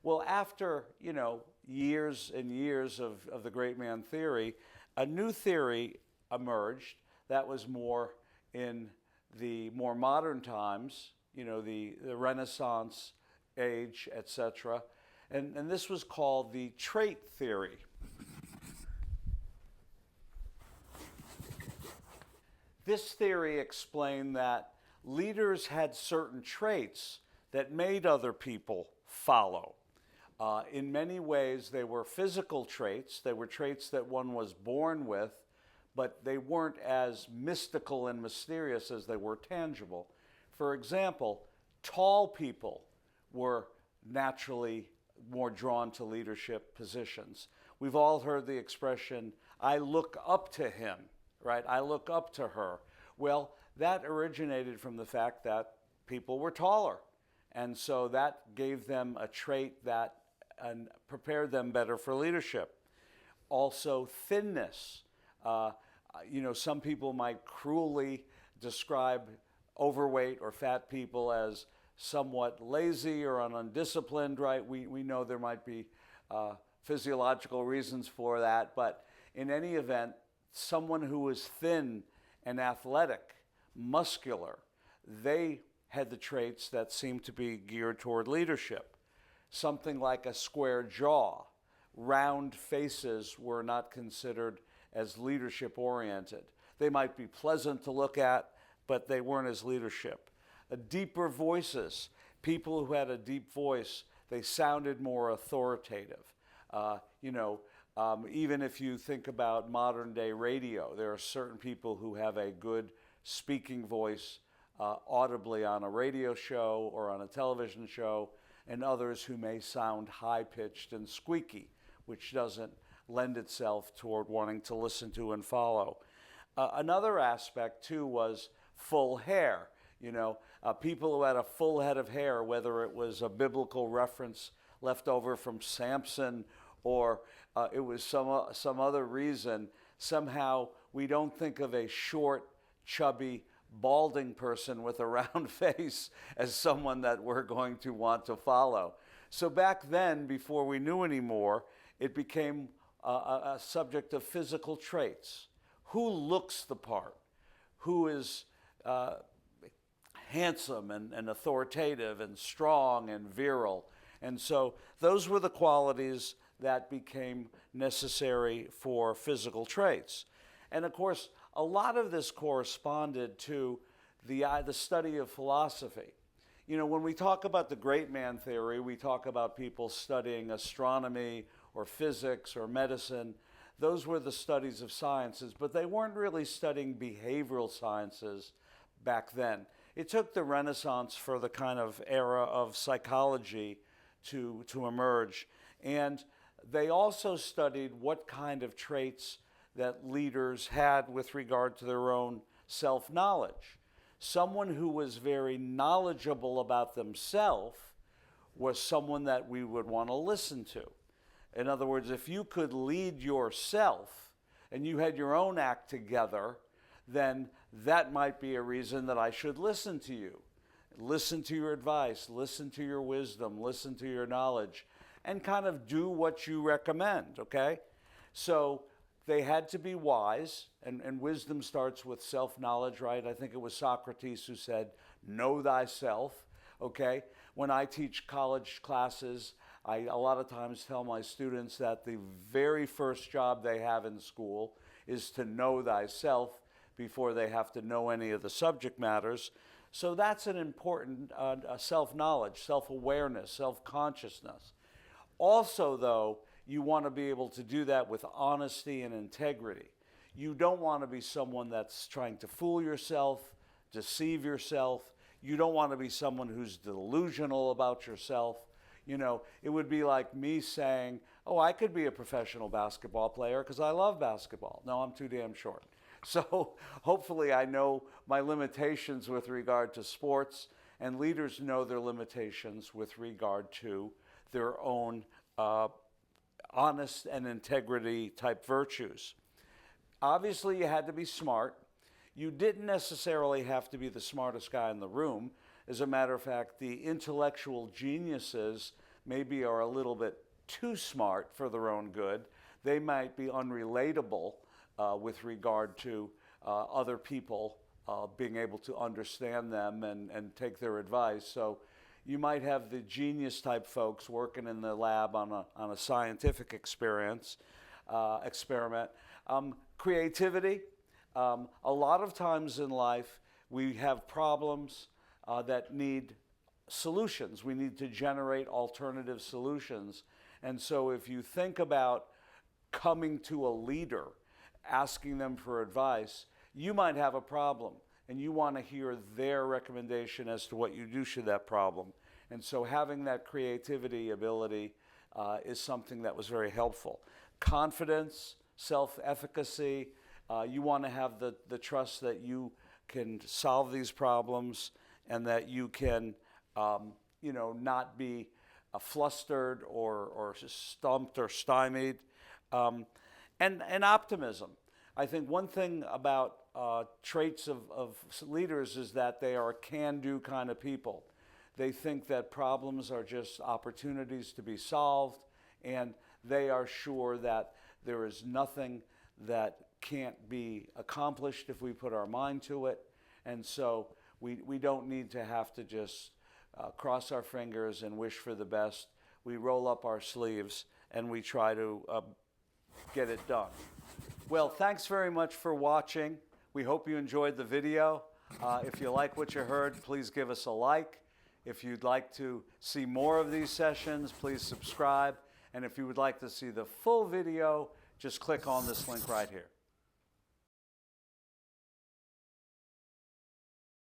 Well, after, years and years of the great man theory, a new theory emerged that was more in the more modern times, the Renaissance age, etc. And this was called the trait theory. This theory explained that leaders had certain traits that made other people follow. In many ways, they were physical traits. They were traits that one was born with, but they weren't as mystical and mysterious as they were tangible. For example, tall people were naturally more drawn to leadership positions. We've all heard the expression, I look up to him, right? I look up to her. Well, that originated from the fact that people were taller. And so that gave them a trait that prepared them better for leadership. Also, thinness. Some people might cruelly describe overweight or fat people as somewhat lazy or undisciplined, right? We know there might be physiological reasons for that, but in any event, someone who was thin and athletic, muscular, they had the traits that seemed to be geared toward leadership. Something like a square jaw, round faces were not considered as leadership oriented. They might be pleasant to look at, but they weren't as leadership. Deeper voices, people who had a deep voice, they sounded more authoritative. Even if you think about modern day radio, there are certain people who have a good speaking voice audibly on a radio show or on a television show, and others who may sound high-pitched and squeaky, which doesn't lend itself toward wanting to listen to and follow. Another aspect, too, was full hair. People who had a full head of hair, whether it was a biblical reference left over from Samson or it was some other reason, somehow we don't think of a short, chubby, balding person with a round face as someone that we're going to want to follow. So back then, before we knew any more, it became a subject of physical traits. Who looks the part? Who is handsome and authoritative and strong and virile? And so those were the qualities that became necessary for physical traits. And of course, a lot of this corresponded to the study of philosophy. When we talk about the great man theory, we talk about people studying astronomy or physics or medicine. Those were the studies of sciences, but they weren't really studying behavioral sciences back then. It took the Renaissance for the kind of era of psychology to emerge. And they also studied what kind of traits that leaders had with regard to their own self-knowledge. Someone who was very knowledgeable about themselves was someone that we would want to listen to. In other words, if you could lead yourself and you had your own act together, then that might be a reason that I should listen to you. Listen to your advice, listen to your wisdom, listen to your knowledge, and kind of do what you recommend, okay? So they had to be wise, and wisdom starts with self-knowledge, right? I think it was Socrates who said, know thyself, okay? When I teach college classes, I a lot of times tell my students that the very first job they have in school is to know thyself before they have to know any of the subject matters. So that's an important self-knowledge, self-awareness, self-consciousness. Also, though, you want to be able to do that with honesty and integrity. You don't want to be someone that's trying to fool yourself, deceive yourself. You don't want to be someone who's delusional about yourself. It would be like me saying, oh, I could be a professional basketball player because I love basketball. No, I'm too damn short. So hopefully I know my limitations with regard to sports, and leaders know their limitations with regard to their own honest and integrity type virtues. Obviously, you had to be smart. You didn't necessarily have to be the smartest guy in the room. As a matter of fact, the intellectual geniuses maybe are a little bit too smart for their own good. They might be unrelatable with regard to other people being able to understand them and take their advice. So you might have the genius type folks working in the lab on a scientific experiment. Creativity. A lot of times in life we have problems that need solutions. We need to generate alternative solutions. And so if you think about coming to a leader, asking them for advice, you might have a problem and you want to hear their recommendation as to what you do to that problem. And so having that creativity ability is something that was very helpful. Confidence, self-efficacy, you want to have the trust that you can solve these problems and that you can not be flustered or stumped or stymied. And optimism. I think one thing about traits of leaders is that they are can-do kind of people. They think that problems are just opportunities to be solved, and they are sure that there is nothing that can't be accomplished if we put our mind to it. And so we don't need to have to just cross our fingers and wish for the best. We roll up our sleeves and we try to get it done. Well, thanks very much for watching. We hope you enjoyed the video. If you like what you heard, please give us a like. If you'd like to see more of these sessions, please subscribe. And if you would like to see the full video, just click on this link right here.